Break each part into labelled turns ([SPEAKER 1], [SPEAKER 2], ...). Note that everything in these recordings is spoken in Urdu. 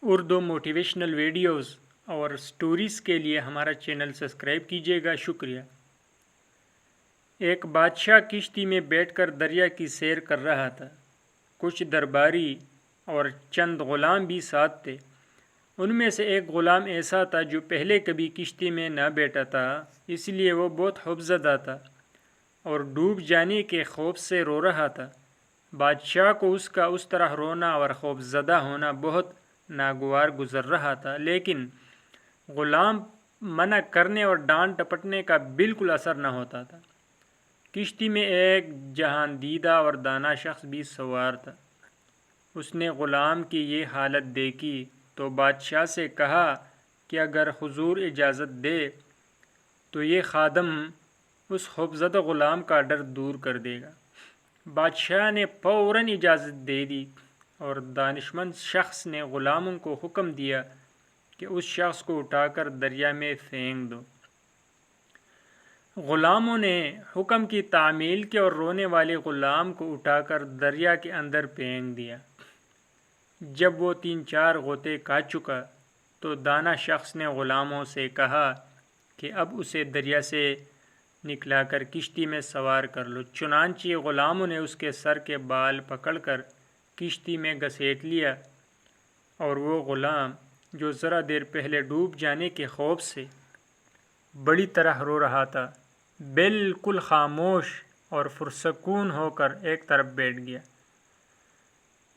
[SPEAKER 1] اردو موٹیویشنل ویڈیوز اور سٹوریز کے لیے ہمارا چینل سبسکرائب کیجیے گا، شکریہ۔ ایک بادشاہ کشتی میں بیٹھ کر دریا کی سیر کر رہا تھا۔ کچھ درباری اور چند غلام بھی ساتھ تھے۔ ان میں سے ایک غلام ایسا تھا جو پہلے کبھی کشتی میں نہ بیٹھا تھا، اس لیے وہ بہت خوفزدہ تھا اور ڈوب جانے کے خوف سے رو رہا تھا۔ بادشاہ کو اس کا اس طرح رونا اور خوفزدہ ہونا بہت ناگوار گزر رہا تھا، لیکن غلام منع کرنے اور ڈانٹ ڈپٹنے کا بالکل اثر نہ ہوتا تھا۔ کشتی میں ایک جہان دیدہ اور دانا شخص بھی سوار تھا۔ اس نے غلام کی یہ حالت دیکھی تو بادشاہ سے کہا کہ اگر حضور اجازت دے تو یہ خادم اس خوفزدہ غلام کا ڈر دور کر دے گا۔ بادشاہ نے فوراً اجازت دے دی اور دانشمند شخص نے غلاموں کو حکم دیا کہ اس شخص کو اٹھا کر دریا میں پھینک دو۔ غلاموں نے حکم کی تعمیل کی اور رونے والے غلام کو اٹھا کر دریا کے اندر پھینک دیا۔ جب وہ 3-4 غوطے کاٹ چکا تو دانا شخص نے غلاموں سے کہا کہ اب اسے دریا سے نکلا کر کشتی میں سوار کر لو۔ چنانچہ غلاموں نے اس کے سر کے بال پکڑ کر کشتی میں گھسیٹ لیا اور وہ غلام جو ذرا دیر پہلے ڈوب جانے کے خوف سے بڑی طرح رو رہا تھا، بالکل خاموش اور پرسکون ہو کر ایک طرف بیٹھ گیا۔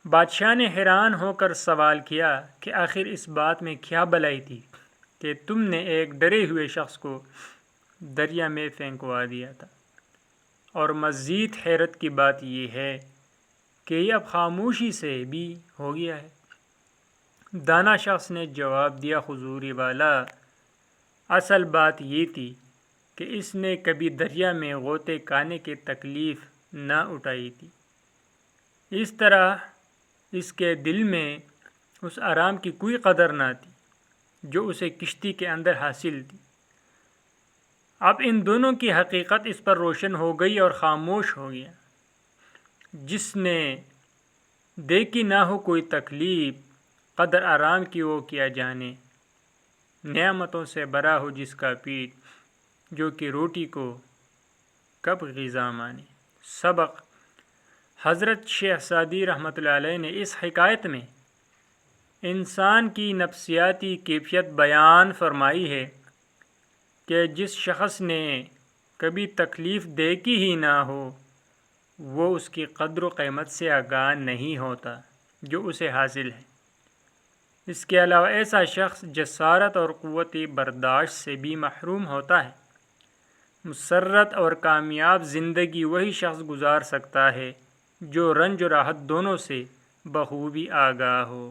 [SPEAKER 1] بادشاہ نے حیران ہو کر سوال کیا کہ آخر اس بات میں کیا بھلائی تھی کہ تم نے ایک ڈرے ہوئے شخص کو دریا میں پھینکوا دیا تھا؟ اور مزید حیرت کی بات یہ ہے کہ یہ اب خاموشی سے بھی ہو گیا ہے۔ دانا شخص نے جواب دیا، حضور والا، اصل بات یہ تھی کہ اس نے کبھی دریا میں غوطے کاٹنے کی تکلیف نہ اٹھائی تھی۔ اس طرح اس کے دل میں اس آرام کی کوئی قدر نہ تھی جو اسے کشتی کے اندر حاصل تھی۔ اب ان دونوں کی حقیقت اس پر روشن ہو گئی اور خاموش ہو گیا۔ جس نے دیکھی نہ ہو کوئی تکلیف، قدر آرام کی وہ کیا جانے، نعمتوں سے بھرا ہو جس کا پیٹ، جو کہ روٹی کو کب غذا مانے۔ سبق: حضرت شیخ سعدی رحمۃ اللہ علیہ نے اس حکایت میں انسان کی نفسیاتی کیفیت بیان فرمائی ہے کہ جس شخص نے کبھی تکلیف دیکھی ہی نہ ہو وہ اس کی قدر و قیمت سے آگاہ نہیں ہوتا جو اسے حاصل ہے۔ اس کے علاوہ ایسا شخص جسارت اور قوت برداشت سے بھی محروم ہوتا ہے۔ مسرت اور کامیاب زندگی وہی شخص گزار سکتا ہے جو رنج و راحت دونوں سے بخوبی آگاہ ہو۔